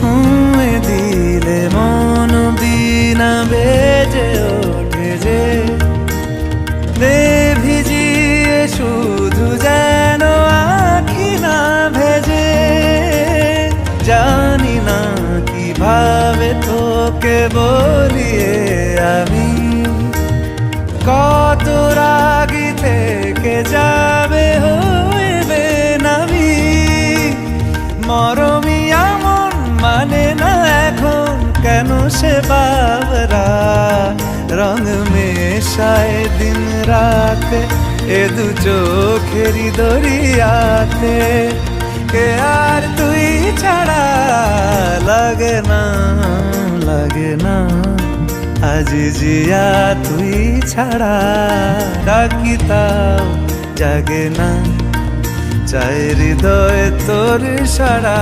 ছুঁয়ে দিলে মন বিনা বেজে ওঠে যে দে ভিজিয়ে শুধু যেন আখি না ভেজে। জানি না কিভাবে তোকে বলিয়ে আমি কত রাগি থেকে যাবে হইবে নামি। মরমি এমন মানে না এখন কেন সে বাবরা রং মেশায় দিন রাতে এ দু চোখেরি দরিয়াতে। কে আর তুই ছাড়া লাগে না লাগে না আজ জিয়া তুই ছাড়া ডাকি তাও জাগে না চাই হৃদয় তোর সারা।